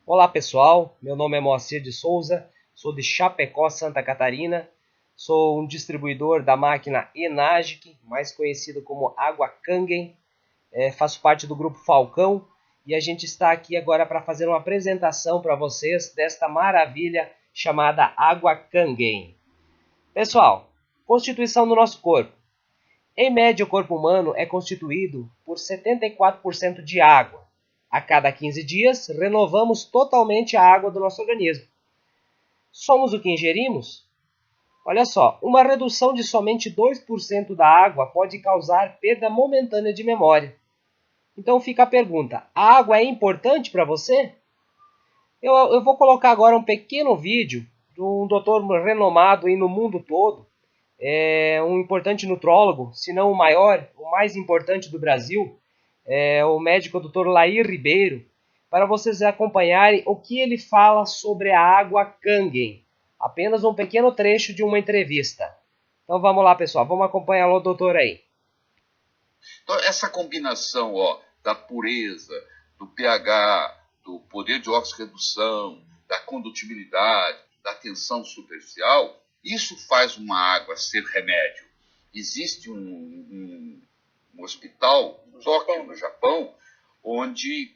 Olá pessoal, meu nome é Moacir de Souza, sou de Chapecó, Santa Catarina, sou um distribuidor da máquina Enagic, mais conhecido como Água Kangen, faço parte do grupo Falcão e a gente está aqui agora para fazer uma apresentação para vocês desta maravilha chamada Água Kangen. Pessoal, constituição do nosso corpo. Em média, o corpo humano é constituído por 74% de água. A cada 15 dias, renovamos totalmente a água do nosso organismo. Somos o que ingerimos? Olha só, uma redução de somente 2% da água pode causar perda momentânea de memória. Então fica a pergunta, a água é importante para você? Eu vou colocar agora um pequeno vídeo de um doutor renomado aí no mundo todo, um importante nutrólogo, se não o maior, o mais importante do Brasil, o médico Dr. Lair Ribeiro, para vocês acompanharem o que ele fala sobre a água Kangen. Apenas um pequeno trecho de uma entrevista. Então vamos lá, pessoal, vamos acompanhar o doutor aí. Então, essa combinação da pureza, do pH, do poder de oxirredução, da condutibilidade, da tensão superficial, isso faz uma água ser remédio. Existe um hospital, Tóquio, no Japão, onde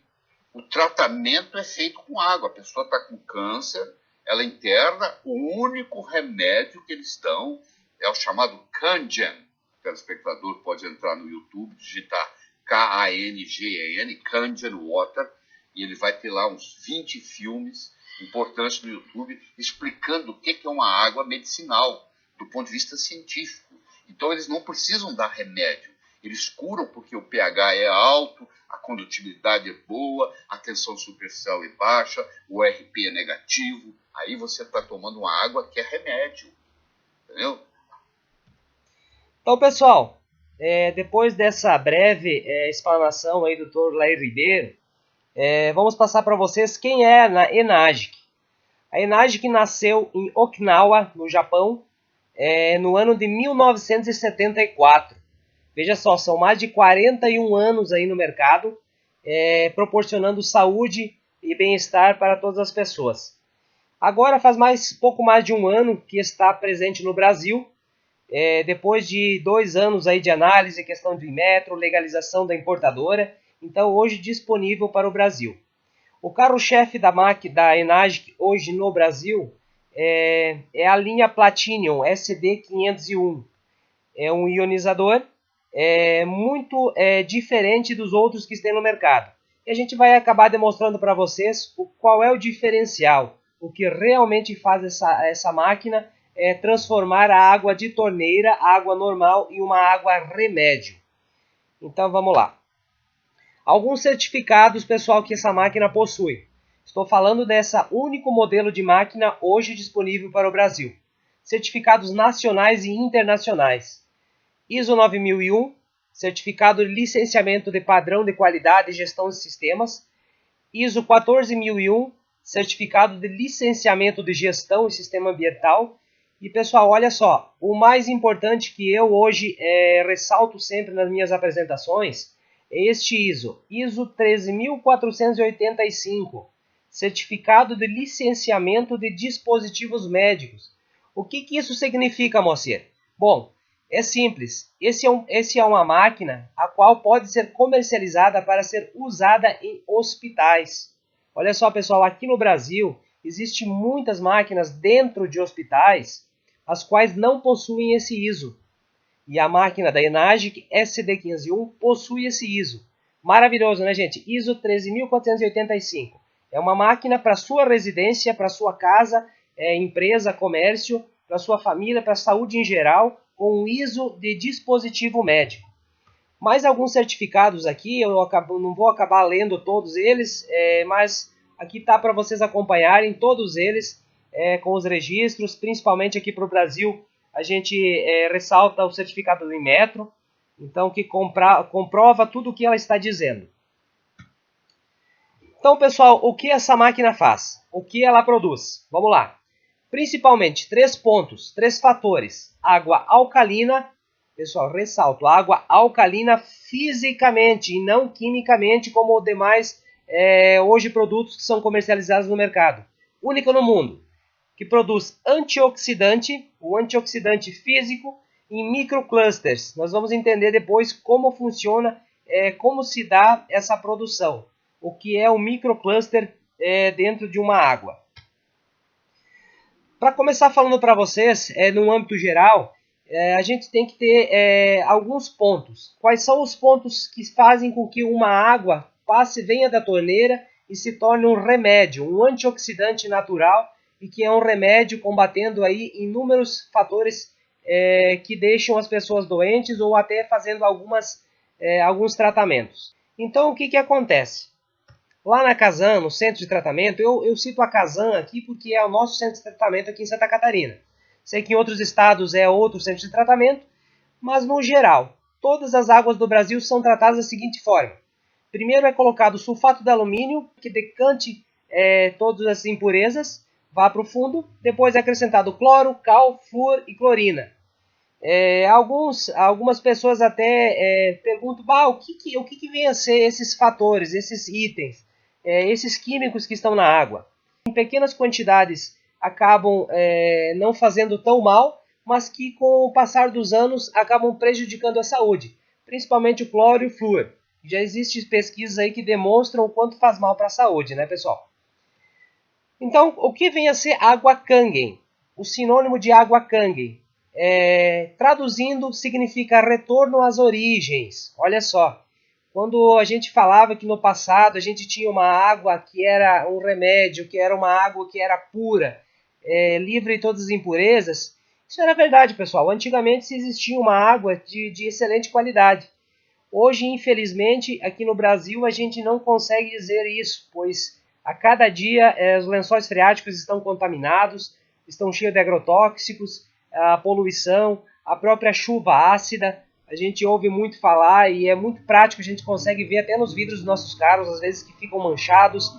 o tratamento é feito com água. A pessoa está com câncer, ela interna, o único remédio que eles dão é o chamado Kangen. O telespectador pode entrar no YouTube, digitar Kangen, Kangen Water, e ele vai ter lá uns 20 filmes importantes no YouTube explicando o que é uma água medicinal, do ponto de vista científico. Então eles não precisam dar remédio, eles curam porque o pH é alto, a condutibilidade é boa, a tensão superficial é baixa, o RP é negativo, aí você está tomando uma água que é remédio, entendeu? Então, pessoal, depois dessa breve explanação aí do Dr. Lair Ribeiro, vamos passar para vocês quem é a Enagic. A Enagic nasceu em Okinawa, no Japão, no ano de 1974. Veja só, são mais de 41 anos aí no mercado, proporcionando saúde e bem-estar para todas as pessoas. Agora faz pouco mais de um ano que está presente no Brasil, depois de 2 anos aí de análise, questão de metro, legalização da importadora, então hoje disponível para o Brasil. O carro-chefe da Enagic hoje no Brasil é a linha Platinum SD501. É um ionizador muito diferente dos outros que tem no mercado. E a gente vai acabar demonstrando para vocês qual é o diferencial, o que realmente faz essa máquina transformar a água de torneira, a água normal, em uma água remédio. Então vamos lá. Alguns certificados, pessoal, que essa máquina possui. Estou falando dessa único modelo de máquina hoje disponível para o Brasil. Certificados nacionais e internacionais. ISO 9001, certificado de licenciamento de padrão de qualidade e gestão de sistemas. ISO 14001, certificado de licenciamento de gestão e sistema ambiental. E pessoal, olha só, o mais importante que eu hoje ressalto sempre nas minhas apresentações é este ISO 13485, certificado de licenciamento de dispositivos médicos. O que isso significa, Moacir? Bom, é simples, esse é uma máquina a qual pode ser comercializada para ser usada em hospitais. Olha só, pessoal, aqui no Brasil existem muitas máquinas dentro de hospitais as quais não possuem esse ISO. E a máquina da Enagic SD501 possui esse ISO. Maravilhoso, né, gente? ISO 13485. É uma máquina para sua residência, para sua casa, empresa, comércio, para sua família, para a saúde em geral, com um ISO de dispositivo médico. Mais alguns certificados aqui, eu não vou acabar lendo todos eles, mas aqui está para vocês acompanharem todos eles, com os registros, principalmente aqui para o Brasil, a gente ressalta o certificado do Inmetro, então que comprova tudo o que ela está dizendo. Então, pessoal, o que essa máquina faz? O que ela produz? Vamos lá. Principalmente 3 pontos, 3 fatores. Água alcalina, pessoal, ressalto, água alcalina fisicamente e não quimicamente como os demais hoje produtos que são comercializados no mercado. Única no mundo, que produz antioxidante, o antioxidante físico em microclusters. Nós vamos entender depois como funciona, como se dá essa produção. O que é o microcluster dentro de uma água. Para começar falando para vocês, no âmbito geral, a gente tem que ter alguns pontos. Quais são os pontos que fazem com que uma água venha da torneira e se torne um remédio, um antioxidante natural, e que é um remédio combatendo aí inúmeros fatores que deixam as pessoas doentes ou até fazendo alguns tratamentos. Então, o que acontece? Lá na Casan, no centro de tratamento, eu cito a Casan aqui porque é o nosso centro de tratamento aqui em Santa Catarina. Sei que em outros estados é outro centro de tratamento, mas no geral, todas as águas do Brasil são tratadas da seguinte forma. Primeiro é colocado sulfato de alumínio, que decante todas as impurezas, vá para o fundo. Depois é acrescentado cloro, cal, flúor e clorina. Algumas pessoas até perguntam, o que vem a ser esses fatores, esses itens, esses químicos que estão na água. Em pequenas quantidades acabam não fazendo tão mal, mas que com o passar dos anos acabam prejudicando a saúde, principalmente o cloro e o flúor. Já existem pesquisas aí que demonstram o quanto faz mal para a saúde, né, pessoal? Então, o que vem a ser água Kangen? O sinônimo de água Kangen, traduzindo, significa retorno às origens. Olha só, quando a gente falava que no passado a gente tinha uma água que era um remédio, que era uma água que era pura, livre de todas as impurezas, isso era verdade, pessoal. Antigamente existia uma água de excelente qualidade. Hoje, infelizmente, aqui no Brasil a gente não consegue dizer isso, pois a cada dia os lençóis freáticos estão contaminados, estão cheios de agrotóxicos, a poluição, a própria chuva ácida. A gente ouve muito falar e é muito prático, a gente consegue ver até nos vidros dos nossos carros, às vezes que ficam manchados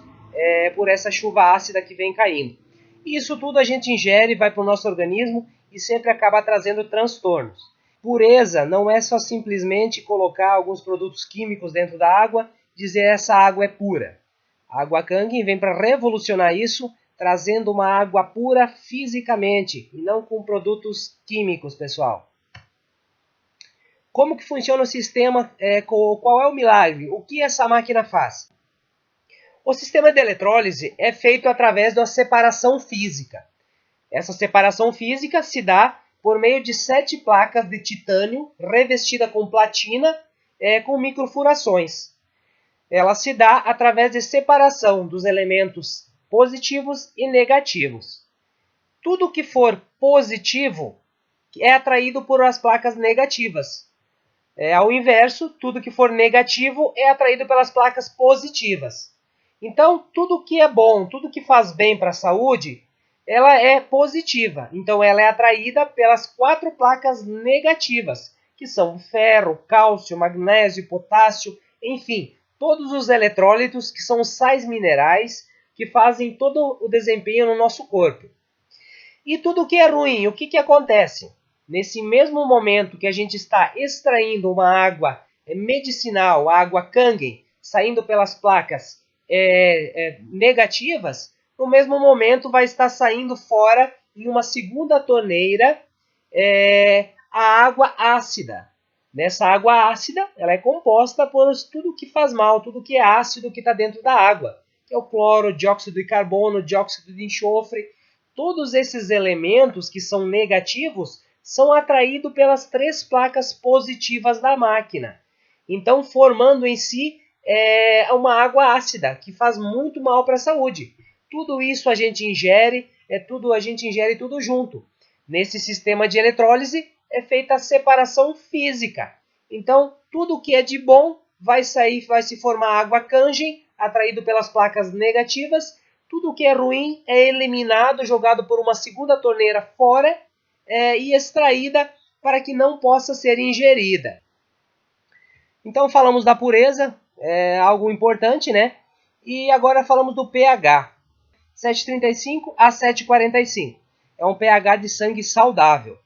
por essa chuva ácida que vem caindo. E isso tudo a gente ingere, vai para o nosso organismo e sempre acaba trazendo transtornos. Pureza não é só simplesmente colocar alguns produtos químicos dentro da água e dizer essa água é pura. A água Kangen vem para revolucionar isso, trazendo uma água pura fisicamente e não com produtos químicos, pessoal. Como que funciona o sistema? Qual é o milagre? O que essa máquina faz? O sistema de eletrólise é feito através da separação física. Essa separação física se dá por meio de 7 placas de titânio revestida com platina com microfurações. Ela se dá através de separação dos elementos positivos e negativos. Tudo que for positivo é atraído por as placas negativas. Ao inverso, tudo que for negativo é atraído pelas placas positivas. Então, tudo que é bom, tudo que faz bem para a saúde, ela é positiva. Então, ela é atraída pelas 4 placas negativas, que são ferro, cálcio, magnésio, potássio, enfim, todos os eletrólitos que são sais minerais que fazem todo o desempenho no nosso corpo. E tudo que é ruim, o que acontece? Nesse mesmo momento que a gente está extraindo uma água medicinal, a água Kangen, saindo pelas placas negativas, no mesmo momento vai estar saindo fora em uma segunda torneira a água ácida. Nessa água ácida, ela é composta por tudo que faz mal, tudo que é ácido que está dentro da água. Que é o cloro, dióxido de carbono, dióxido de enxofre. Todos esses elementos que são negativos são atraídos pelas 3 placas positivas da máquina. Então, formando em si uma água ácida, que faz muito mal para a saúde. Tudo isso a gente ingere, tudo junto. Nesse sistema de eletrólise é feita a separação física. Então, tudo que é de bom vai se formar água Kangen, atraído pelas placas negativas. Tudo que é ruim é eliminado, jogado por uma segunda torneira fora e extraída para que não possa ser ingerida. Então, falamos da pureza, algo importante, né? E agora falamos do pH. 7,35 a 7,45. É um pH de sangue saudável.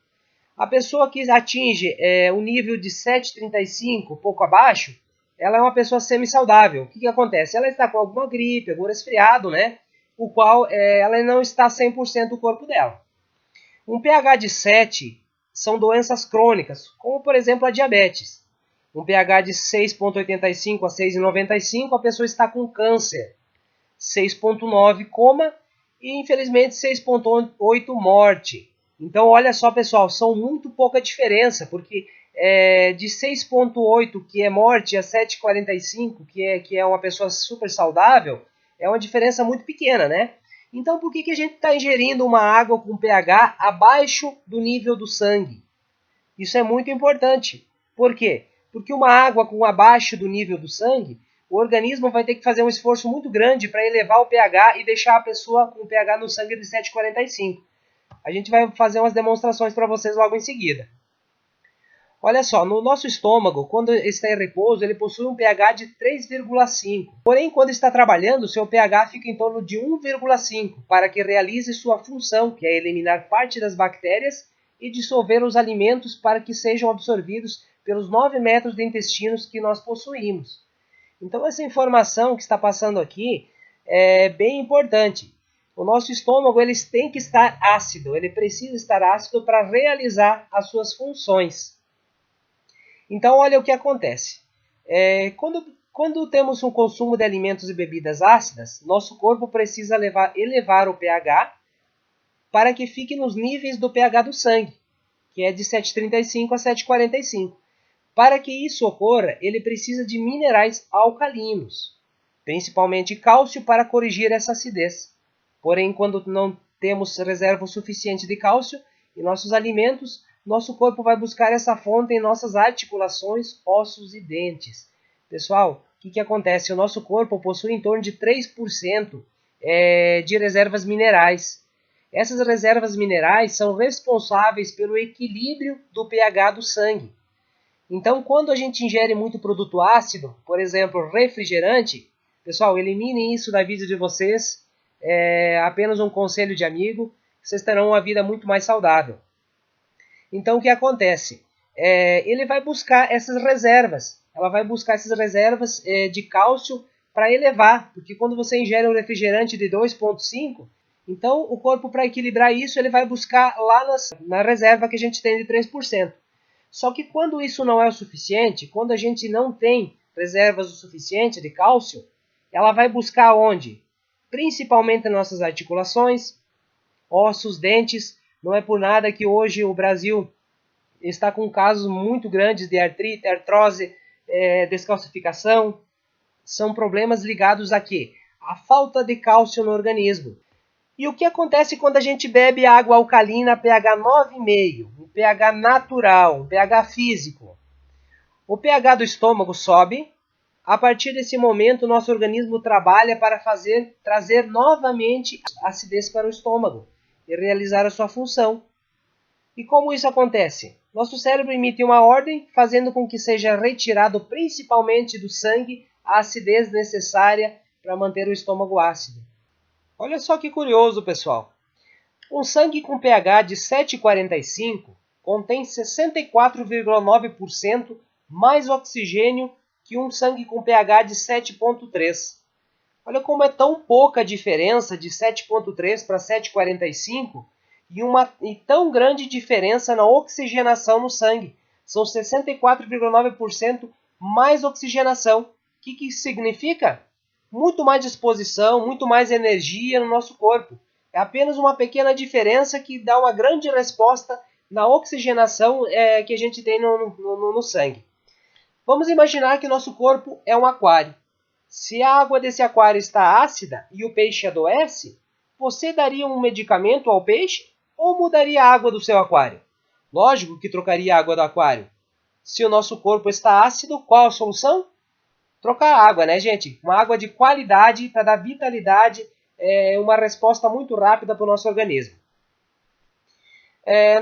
A pessoa que atinge o nível de 7,35, pouco abaixo, ela é uma pessoa semi-saudável. O que acontece? Ela está com alguma gripe, algum resfriado, né? O qual ela não está 100% do corpo dela. Um pH de 7 são doenças crônicas, como por exemplo a diabetes. Um pH de 6,85 a 6,95, a pessoa está com câncer. 6,9 coma e infelizmente 6,8 morte. Então olha só pessoal, são muito pouca diferença, porque de 6,8 que é morte a 7,45 que é uma pessoa super saudável, é uma diferença muito pequena, né? Então por que a gente está ingerindo uma água com pH abaixo do nível do sangue? Isso é muito importante. Por quê? Porque uma água com abaixo do nível do sangue, o organismo vai ter que fazer um esforço muito grande para elevar o pH e deixar a pessoa com pH no sangue de 7,45. A gente vai fazer umas demonstrações para vocês logo em seguida. Olha só, no nosso estômago, quando está em repouso, ele possui um pH de 3,5. Porém, quando está trabalhando, seu pH fica em torno de 1,5 para que realize sua função, que é eliminar parte das bactérias e dissolver os alimentos para que sejam absorvidos pelos 9 metros de intestinos que nós possuímos. Então, essa informação que está passando aqui é bem importante. O nosso estômago ele tem que estar ácido, ele precisa estar ácido para realizar as suas funções. Então, olha o que acontece. Quando temos um consumo de alimentos e bebidas ácidas, nosso corpo precisa elevar o pH para que fique nos níveis do pH do sangue, que é de 7,35 a 7,45. Para que isso ocorra, ele precisa de minerais alcalinos, principalmente cálcio, para corrigir essa acidez. Porém, quando não temos reserva suficiente de cálcio em nossos alimentos, nosso corpo vai buscar essa fonte em nossas articulações, ossos e dentes. Pessoal, o que acontece? O nosso corpo possui em torno de 3% de reservas minerais. Essas reservas minerais são responsáveis pelo equilíbrio do pH do sangue. Então, quando a gente ingere muito produto ácido, por exemplo, refrigerante, pessoal, eliminem isso da vida de vocês. É apenas um conselho de amigo. Vocês terão uma vida muito mais saudável. Então, o que acontece? Ele vai buscar essas reservas. Ela vai buscar essas reservas de cálcio para elevar. Porque quando você ingere um refrigerante de 2,5, então o corpo, para equilibrar isso, ele vai buscar lá na reserva que a gente tem de 3%. Só que quando isso não é o suficiente, quando a gente não tem reservas o suficiente de cálcio, ela vai buscar onde? Principalmente nas nossas articulações, ossos, dentes. Não é por nada que hoje o Brasil está com casos muito grandes de artrite, artrose, descalcificação. São problemas ligados a quê? A falta de cálcio no organismo. E o que acontece quando a gente bebe água alcalina pH 9,5, um pH natural, um pH físico? O pH do estômago sobe. A partir desse momento, nosso organismo trabalha para trazer novamente acidez para o estômago e realizar a sua função. E como isso acontece? Nosso cérebro emite uma ordem, fazendo com que seja retirado principalmente do sangue a acidez necessária para manter o estômago ácido. Olha só que curioso, pessoal. Um sangue com pH de 7,45 contém 64,9% mais oxigênio que um sangue com pH de 7,3. Olha como é tão pouca a diferença de 7,3 para 7,45 e tão grande diferença na oxigenação no sangue. São 64,9% mais oxigenação. O que isso significa? Muito mais disposição, muito mais energia no nosso corpo. É apenas uma pequena diferença que dá uma grande resposta na oxigenação que a gente tem no sangue. Vamos imaginar que nosso corpo é um aquário. Se a água desse aquário está ácida e o peixe adoece, você daria um medicamento ao peixe ou mudaria a água do seu aquário? Lógico que trocaria a água do aquário. Se o nosso corpo está ácido, qual a solução? Trocar a água, né, gente? Uma água de qualidade para dar vitalidade, uma resposta muito rápida para o nosso organismo.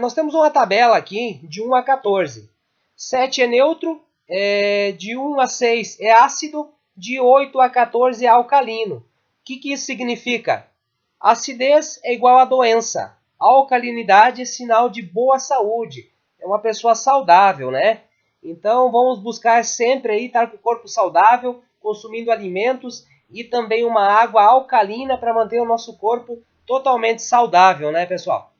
Nós temos uma tabela aqui de 1 a 14. 7 é neutro, de 1 a 6 é ácido, de 8 a 14 é alcalino. O que isso significa? Acidez é igual a doença. Alcalinidade é sinal de boa saúde. É uma pessoa saudável, né? Então vamos buscar sempre aí estar com o corpo saudável, consumindo alimentos e também uma água alcalina para manter o nosso corpo totalmente saudável, né, pessoal?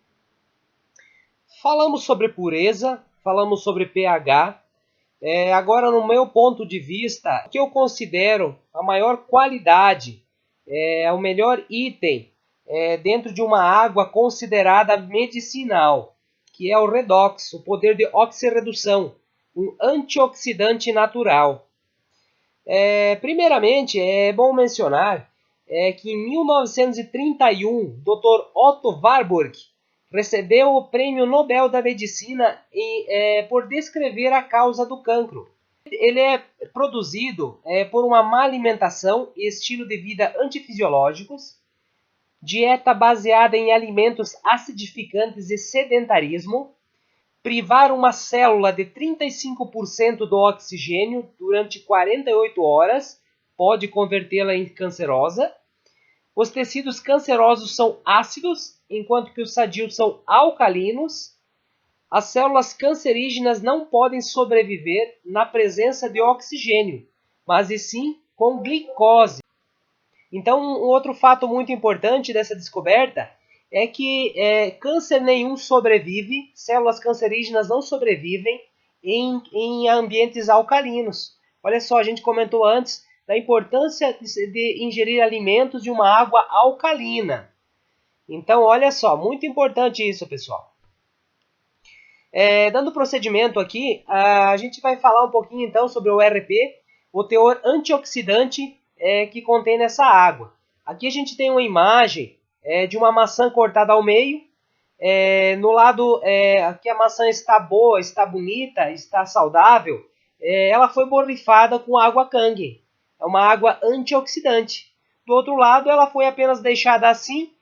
Falamos sobre pureza, falamos sobre pH. Agora, no meu ponto de vista, o que eu considero a maior qualidade, o melhor item dentro de uma água considerada medicinal, que é o redox, o poder de oxirredução, um antioxidante natural. Primeiramente, é bom mencionar que em 1931, Dr. Otto Warburg recebeu o Prêmio Nobel da Medicina por descrever a causa do cancro. Ele é produzido por uma má alimentação e estilo de vida antifisiológicos, dieta baseada em alimentos acidificantes e sedentarismo, privar uma célula de 35% do oxigênio durante 48 horas pode convertê-la em cancerosa. Os tecidos cancerosos são ácidos, enquanto que os sadios são alcalinos. As células cancerígenas não podem sobreviver na presença de oxigênio, mas e sim com glicose. Então, um outro fato muito importante dessa descoberta é que câncer nenhum sobrevive, células cancerígenas não sobrevivem em ambientes alcalinos. Olha só, a gente comentou antes da importância de ingerir alimentos de uma água alcalina. Então, olha só, muito importante isso, pessoal. Dando procedimento aqui, a gente vai falar um pouquinho então sobre o ERP, o teor antioxidante que contém nessa água. Aqui a gente tem uma imagem de uma maçã cortada ao meio. No lado aqui a maçã está boa, está bonita, está saudável. Ela foi borrifada com água Kangen. É uma água antioxidante. Do outro lado, ela foi apenas deixada assim,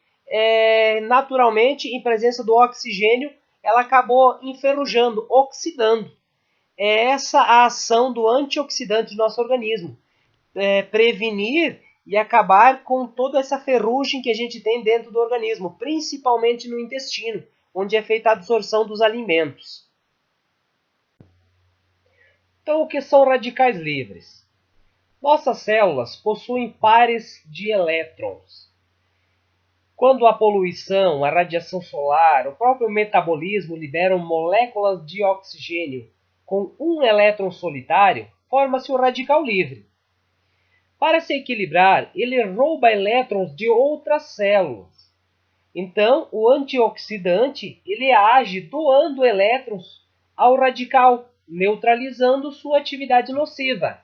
naturalmente, em presença do oxigênio, ela acabou enferrujando, oxidando. É essa a ação do antioxidante do nosso organismo. Prevenir e acabar com toda essa ferrugem que a gente tem dentro do organismo, principalmente no intestino, onde é feita a absorção dos alimentos. Então, o que são radicais livres? Nossas células possuem pares de elétrons. Quando a poluição, a radiação solar, o próprio metabolismo liberam moléculas de oxigênio com um elétron solitário, forma-se o radical livre. Para se equilibrar, ele rouba elétrons de outras células. Então, o antioxidante ele age doando elétrons ao radical, neutralizando sua atividade nociva.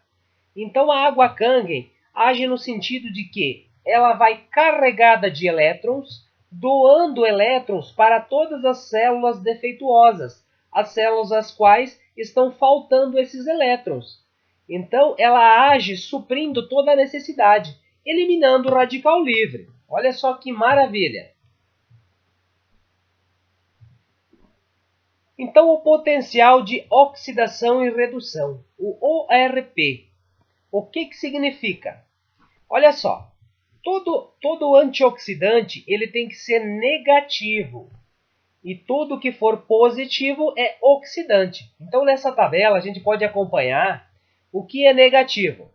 Então, a água Kangen age no sentido de que ela vai carregada de elétrons, doando elétrons para todas as células defeituosas, as células às quais estão faltando esses elétrons. Então, ela age suprindo toda a necessidade, eliminando o radical livre. Olha só que maravilha! Então, o potencial de oxidação e redução, o ORP. O que significa? Olha só, todo antioxidante ele tem que ser negativo. E tudo que for positivo é oxidante. Então, nessa tabela, a gente pode acompanhar o que é negativo.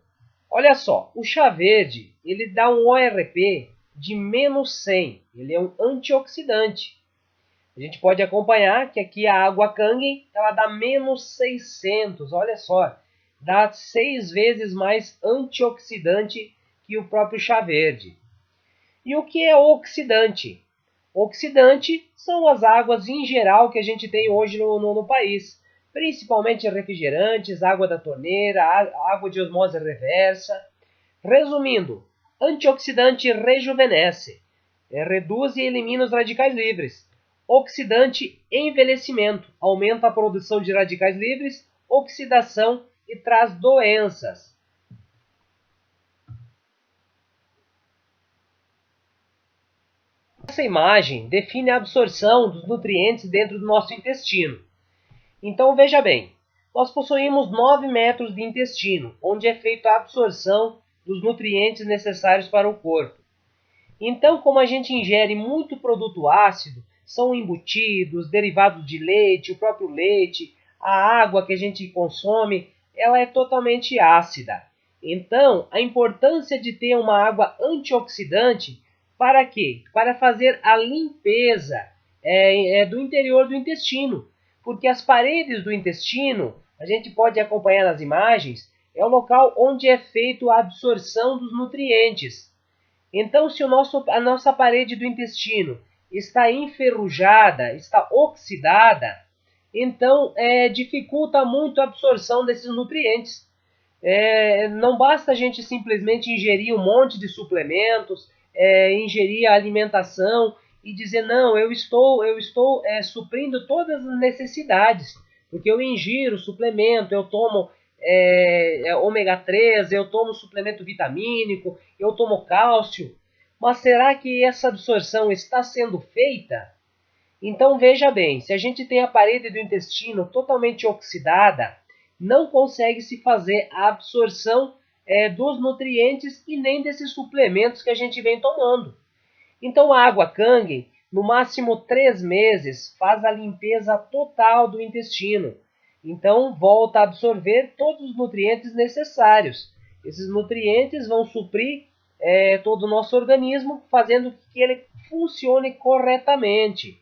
Olha só, o chá verde ele dá um ORP de menos 100. Ele é um antioxidante. A gente pode acompanhar que aqui a água Kangen ela dá menos 600. Olha só, dá 6 vezes mais antioxidante que o próprio chá verde. E o que é oxidante? Oxidante são as águas em geral que a gente tem hoje no país, principalmente refrigerantes, água da torneira, água de osmose reversa. Resumindo, antioxidante rejuvenesce, reduz e elimina os radicais livres. Oxidante, envelhecimento, aumenta a produção de radicais livres, oxidação e traz doenças. Essa imagem define a absorção dos nutrientes dentro do nosso intestino. Então veja bem, nós possuímos 9 metros de intestino, onde é feita a absorção dos nutrientes necessários para o corpo. Então, como a gente ingere muito produto ácido, são embutidos, derivados de leite, o próprio leite, a água que a gente consome, ela é totalmente ácida. Então, a importância de ter uma água antioxidante, para quê? Para fazer a limpeza do interior do intestino. Porque as paredes do intestino, a gente pode acompanhar nas imagens, é o local onde é feita a absorção dos nutrientes. Então, se a nossa parede do intestino está enferrujada, está oxidada, então dificulta muito a absorção desses nutrientes. Não basta a gente simplesmente ingerir um monte de suplementos, ingerir a alimentação e dizer, não, eu estou suprindo todas as necessidades, porque eu ingiro suplemento, eu tomo ômega 3, eu tomo suplemento vitamínico, eu tomo cálcio, mas será que essa absorção está sendo feita? Então veja bem, se a gente tem a parede do intestino totalmente oxidada, não consegue se fazer a absorção dos nutrientes e nem desses suplementos que a gente vem tomando. Então a água Kangen, no máximo 3 meses, faz a limpeza total do intestino. Então volta a absorver todos os nutrientes necessários. Esses nutrientes vão suprir todo o nosso organismo, fazendo que ele funcione corretamente.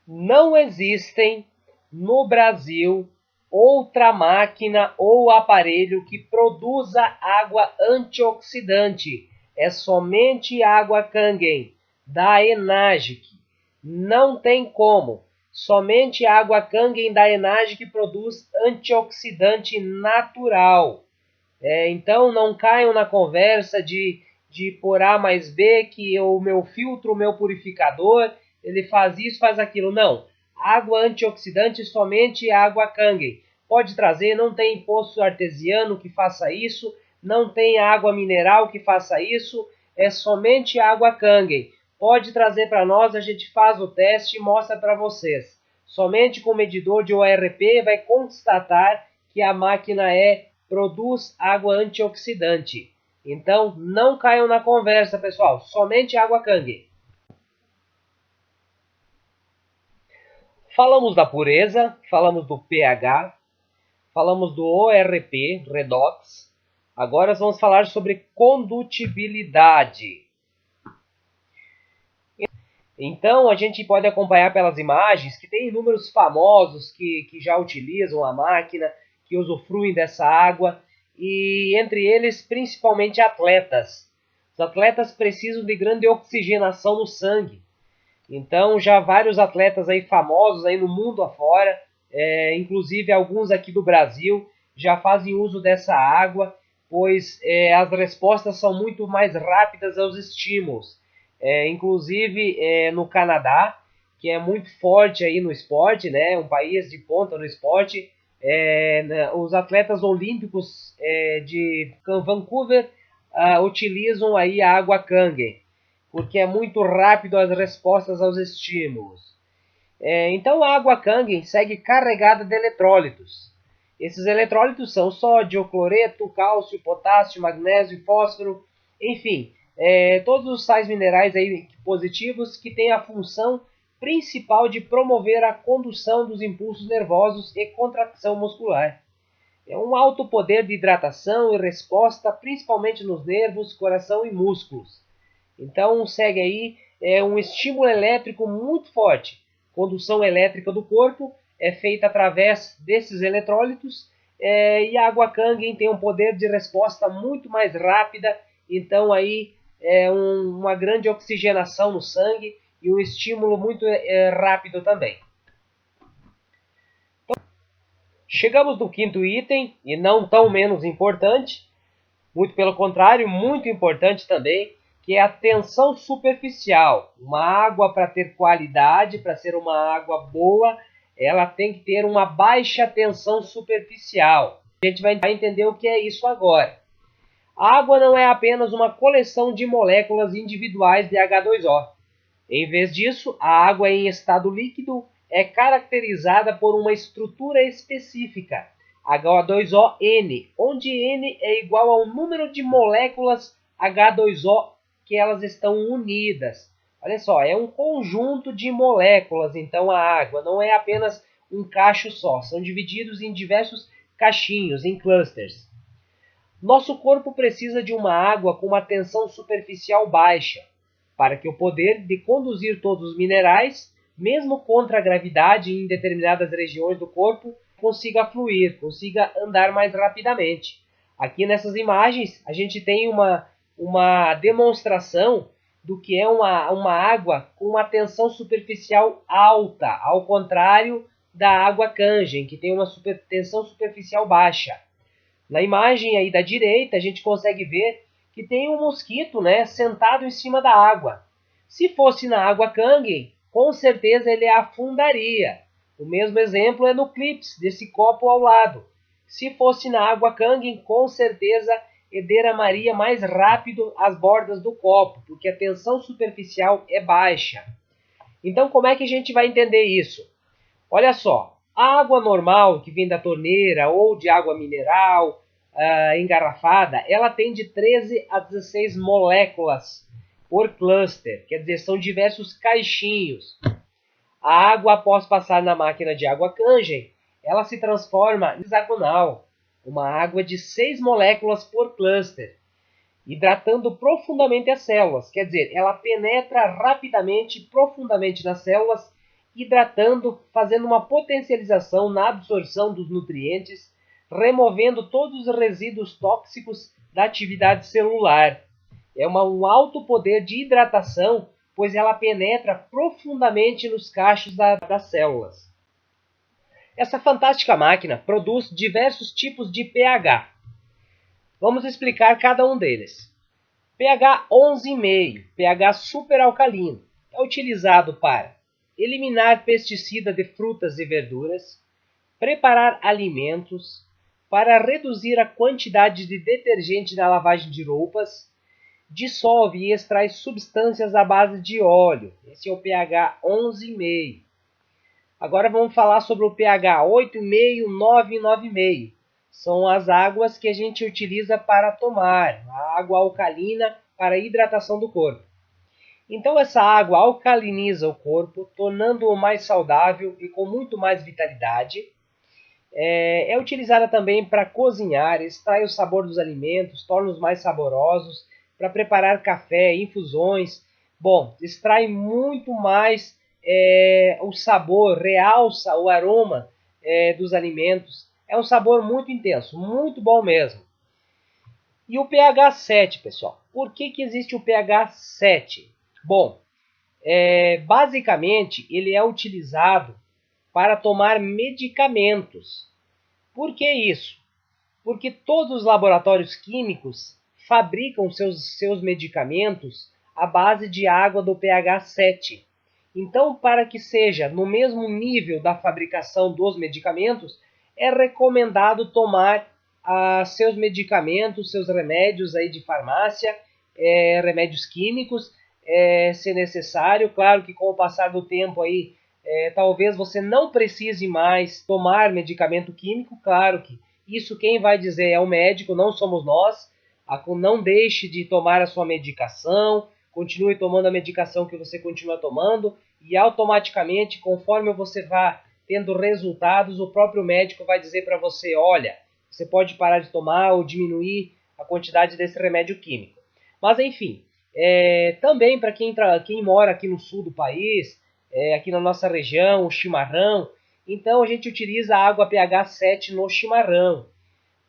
Não existem no Brasil outra máquina ou aparelho que produza água antioxidante. É somente água Kangen, da Enagic. Não tem como. Somente água Kangen da Enagic produz antioxidante natural. Então não caiam na conversa de por A mais B que o meu filtro, o meu purificador, ele faz isso, faz aquilo. Não. Água antioxidante, somente água Kangen. Pode trazer, não tem poço artesiano que faça isso, não tem água mineral que faça isso, é somente água Kangen. Pode trazer para nós, a gente faz o teste e mostra para vocês. Somente com o medidor de ORP vai constatar que a máquina produz água antioxidante. Então, não caiam na conversa, pessoal. Somente água Kangen. Falamos da pureza, falamos do pH, falamos do ORP, Redox. Agora vamos falar sobre condutibilidade. Então, a gente pode acompanhar pelas imagens que tem inúmeros famosos que já utilizam a máquina, que usufruem dessa água, e entre eles, principalmente atletas. Os atletas precisam de grande oxigenação no sangue. Então, já vários atletas aí famosos aí no mundo afora, inclusive alguns aqui do Brasil, já fazem uso dessa água, pois as respostas são muito mais rápidas aos estímulos. Inclusive no Canadá, que é muito forte aí no esporte, né, um país de ponta no esporte, os atletas olímpicos de Vancouver utilizam aí a água Kangen, porque é muito rápido as respostas aos estímulos. Então a água Kangen segue carregada de eletrólitos. Esses eletrólitos são sódio, cloreto, cálcio, potássio, magnésio, fósforo, enfim, todos os sais minerais aí positivos que têm a função principal de promover a condução dos impulsos nervosos e contração muscular. É um alto poder de hidratação e resposta, principalmente nos nervos, coração e músculos. Então segue aí um estímulo elétrico muito forte. Condução elétrica do corpo é feita através desses eletrólitos e a água Kangen tem um poder de resposta muito mais rápida. Então aí uma grande oxigenação no sangue e um estímulo muito rápido também. Então, chegamos no quinto item, e não tão menos importante, muito pelo contrário, muito importante também, que é a tensão superficial. Uma água, para ter qualidade, para ser uma água boa, ela tem que ter uma baixa tensão superficial. A gente vai entender o que é isso agora. A água não é apenas uma coleção de moléculas individuais de H2O. Em vez disso, a água em estado líquido é caracterizada por uma estrutura específica, H2ON, onde N é igual ao número de moléculas H2O que elas estão unidas. Olha só, é um conjunto de moléculas, então a água não é apenas um cacho só, são divididos em diversos cachinhos, em clusters. Nosso corpo precisa de uma água com uma tensão superficial baixa, para que o poder de conduzir todos os minerais, mesmo contra a gravidade em determinadas regiões do corpo, consiga fluir, consiga andar mais rapidamente. Aqui nessas imagens a gente tem uma demonstração do que é uma água com uma tensão superficial alta, ao contrário da água Kangen, que tem uma tensão superficial baixa. Na imagem aí da direita, a gente consegue ver que tem um mosquito, né, sentado em cima da água. Se fosse na água Kangen, com certeza ele afundaria. O mesmo exemplo é no clips desse copo ao lado. Se fosse na água Kangen, com certeza derramaria mais rápido as bordas do copo, porque a tensão superficial é baixa. Então, como é que a gente vai entender isso? Olha só, a água normal que vem da torneira ou de água mineral engarrafada, ela tem de 13 a 16 moléculas por cluster, quer dizer, são diversos caixinhos. A água, após passar na máquina de água Kangen, ela se transforma em hexagonal, uma água de 6 moléculas por cluster, hidratando profundamente as células, quer dizer, ela penetra rapidamente e profundamente nas células, hidratando, fazendo uma potencialização na absorção dos nutrientes, removendo todos os resíduos tóxicos da atividade celular. É um alto poder de hidratação, pois ela penetra profundamente nos cachos das células. Essa fantástica máquina produz diversos tipos de pH. Vamos explicar cada um deles. pH 11,5, pH superalcalino, é utilizado para eliminar pesticida de frutas e verduras, preparar alimentos, para reduzir a quantidade de detergente na lavagem de roupas, dissolve e extrai substâncias à base de óleo. Esse é o pH 11,5. Agora vamos falar sobre o pH 8,5, 9 e 9,5. São as águas que a gente utiliza para tomar, a água alcalina para a hidratação do corpo. Então essa água alcaliniza o corpo, tornando-o mais saudável e com muito mais vitalidade. É utilizada também para cozinhar, extrai o sabor dos alimentos, torna-os mais saborosos, para preparar café, infusões. Bom, extrai muito mais o sabor, realça o aroma dos alimentos. É um sabor muito intenso, muito bom mesmo. E o pH 7, pessoal? Por que existe o pH 7? Bom, basicamente ele é utilizado para tomar medicamentos. Por que isso? Porque todos os laboratórios químicos fabricam seus medicamentos à base de água do pH 7. Então, para que seja no mesmo nível da fabricação dos medicamentos, é recomendado tomar seus medicamentos, seus remédios aí de farmácia, remédios químicos, se necessário. Claro que com o passar do tempo aí, talvez você não precise mais tomar medicamento químico. Claro que isso quem vai dizer é o médico, não somos nós. Não deixe de tomar a sua medicação, continue tomando a medicação que você continua tomando e automaticamente, conforme você vá tendo resultados, o próprio médico vai dizer para você, olha, você pode parar de tomar ou diminuir a quantidade desse remédio químico. Mas enfim, também para quem mora aqui no sul do país, aqui na nossa região, o chimarrão, então a gente utiliza a água pH 7 no chimarrão.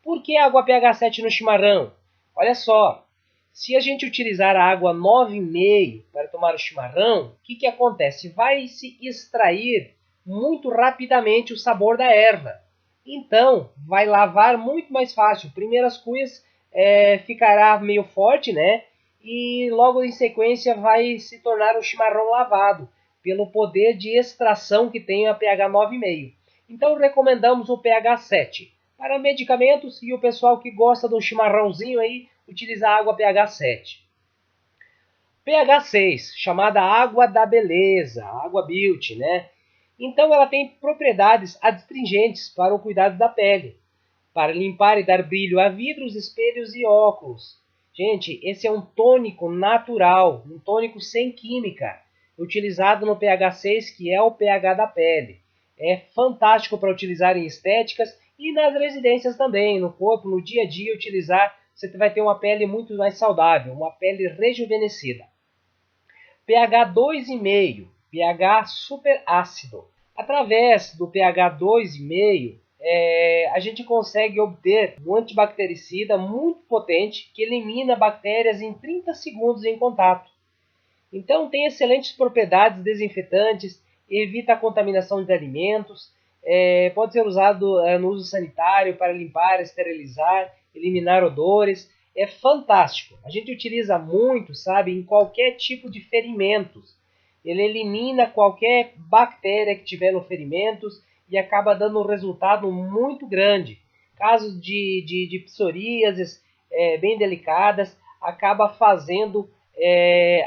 Por que água pH 7 no chimarrão? Olha só, se a gente utilizar a água 9,5 para tomar o chimarrão, o que acontece? Vai se extrair muito rapidamente o sabor da erva. Então, vai lavar muito mais fácil. Primeiras cuias ficará meio forte, né? E logo em sequência vai se tornar um chimarrão lavado, pelo poder de extração que tem a pH 9,5. Então, recomendamos o pH 7. Para medicamentos e o pessoal que gosta de um chimarrãozinho aí, utilizar água pH 7. pH 6, chamada água da beleza, água beauty, né? Então ela tem propriedades adstringentes para o cuidado da pele, para limpar e dar brilho a vidros, espelhos e óculos. Gente, esse é um tônico natural, um tônico sem química, utilizado no pH 6, que é o pH da pele. É fantástico para utilizar em estéticas e nas residências também, no corpo, no dia a dia, utilizar, você vai ter uma pele muito mais saudável, uma pele rejuvenescida. pH 2,5, pH super ácido. Através do pH 2,5, a gente consegue obter um antibactericida muito potente que elimina bactérias em 30 segundos em contato. Então tem excelentes propriedades desinfetantes, evita a contaminação de alimentos, pode ser usado no uso sanitário para limpar, esterilizar, eliminar odores. É fantástico. A gente utiliza muito, sabe, em qualquer tipo de ferimentos. Ele elimina qualquer bactéria que tiver no ferimentos e acaba dando um resultado muito grande. Casos de psoríases bem delicadas, acaba fazendo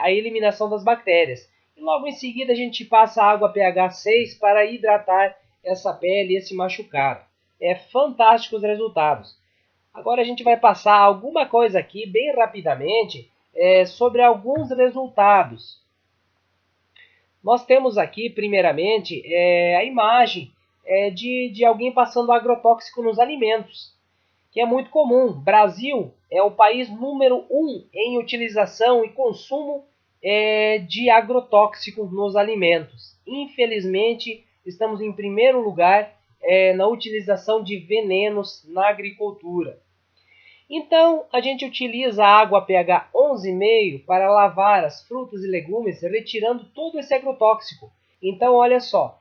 a eliminação das bactérias. E logo em seguida a gente passa água pH 6 para hidratar essa pele, esse machucado. É fantástico os resultados. Agora a gente vai passar alguma coisa aqui bem rapidamente sobre alguns resultados. Nós temos aqui, primeiramente, a imagem de alguém passando agrotóxico nos alimentos, que é muito comum. Brasil é o país número 1 em utilização e consumo de agrotóxicos nos alimentos. Infelizmente, estamos em primeiro lugar na utilização de venenos na agricultura. Então, a gente utiliza a água pH 11,5 para lavar as frutas e legumes, retirando todo esse agrotóxico. Então, olha só,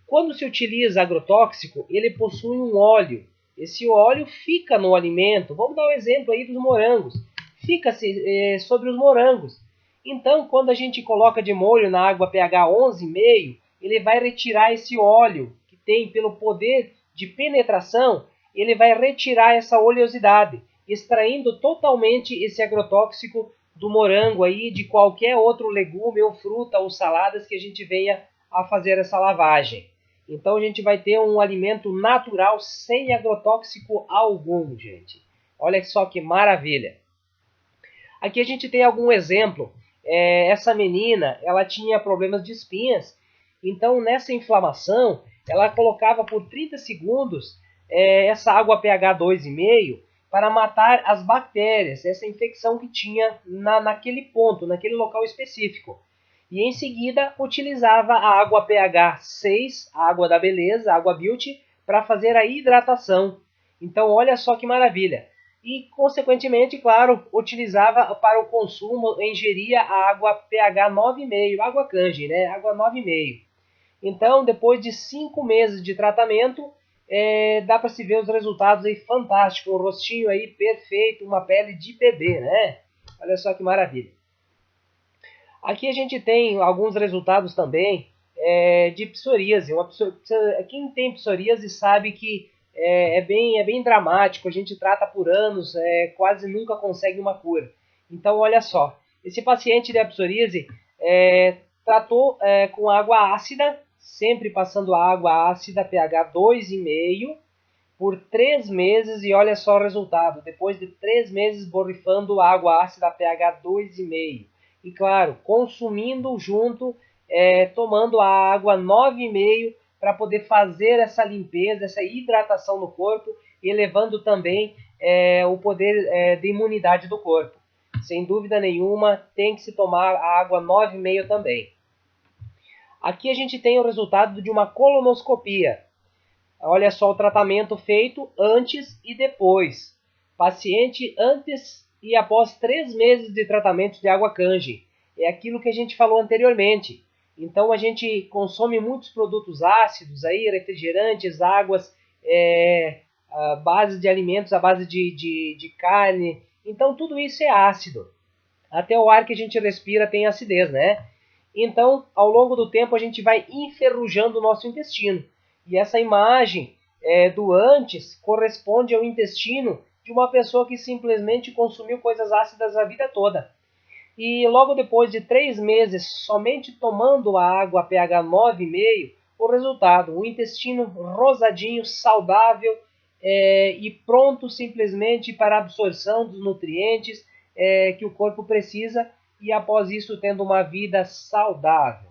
quando se utiliza agrotóxico, ele possui um óleo. Esse óleo fica no alimento. Vamos dar um exemplo aí dos morangos. Fica sobre os morangos. Então, quando a gente coloca de molho na água pH 11,5, ele vai retirar esse óleo que tem, pelo poder de penetração, ele vai retirar essa oleosidade, extraindo totalmente esse agrotóxico do morango aí, de qualquer outro legume ou fruta ou saladas que a gente venha a fazer essa lavagem. Então a gente vai ter um alimento natural sem agrotóxico algum, gente. Olha só que maravilha. Aqui a gente tem algum exemplo. Essa menina, ela tinha problemas de espinhas. Então nessa inflamação, ela colocava por 30 segundos essa água pH 2,5 para matar as bactérias, essa infecção que tinha naquele ponto, naquele local específico. E em seguida utilizava a água pH 6, a água da beleza, a água beauty, para fazer a hidratação. Então olha só que maravilha. E consequentemente, claro, utilizava para o consumo, ingeria a água pH 9,5, água kanji, né? Água 9,5. Então, depois de 5 meses de tratamento, dá para se ver os resultados aí fantásticos, um rostinho aí perfeito, uma pele de bebê, né? Olha só que maravilha. Aqui a gente tem alguns resultados também de psoríase. Quem tem psoríase sabe que é bem dramático, a gente trata por anos, quase nunca consegue uma cura. Então, olha só, esse paciente de psoríase tratou com água ácida, sempre passando água ácida, pH 2,5, por 3 meses, e olha só o resultado, depois de 3 meses borrifando água ácida, pH 2,5. E claro, consumindo junto, tomando a água 9,5 para poder fazer essa limpeza, essa hidratação no corpo, elevando também o poder de imunidade do corpo. Sem dúvida nenhuma, tem que se tomar a água 9,5 também. Aqui a gente tem o resultado de uma colonoscopia. Olha só o tratamento feito antes e depois. Paciente antes e após 3 meses de tratamento de água kanji. É aquilo que a gente falou anteriormente. Então a gente consome muitos produtos ácidos, aí, refrigerantes, águas, a base de alimentos, a base de carne. Então tudo isso é ácido. Até o ar que a gente respira tem acidez, né? Então, ao longo do tempo, a gente vai enferrujando o nosso intestino. E essa imagem do antes corresponde ao intestino de uma pessoa que simplesmente consumiu coisas ácidas a vida toda. E logo depois de 3 meses, somente tomando a água pH 9,5, o resultado, um intestino rosadinho, saudável e pronto simplesmente para a absorção dos nutrientes que o corpo precisa, e após isso tendo uma vida saudável.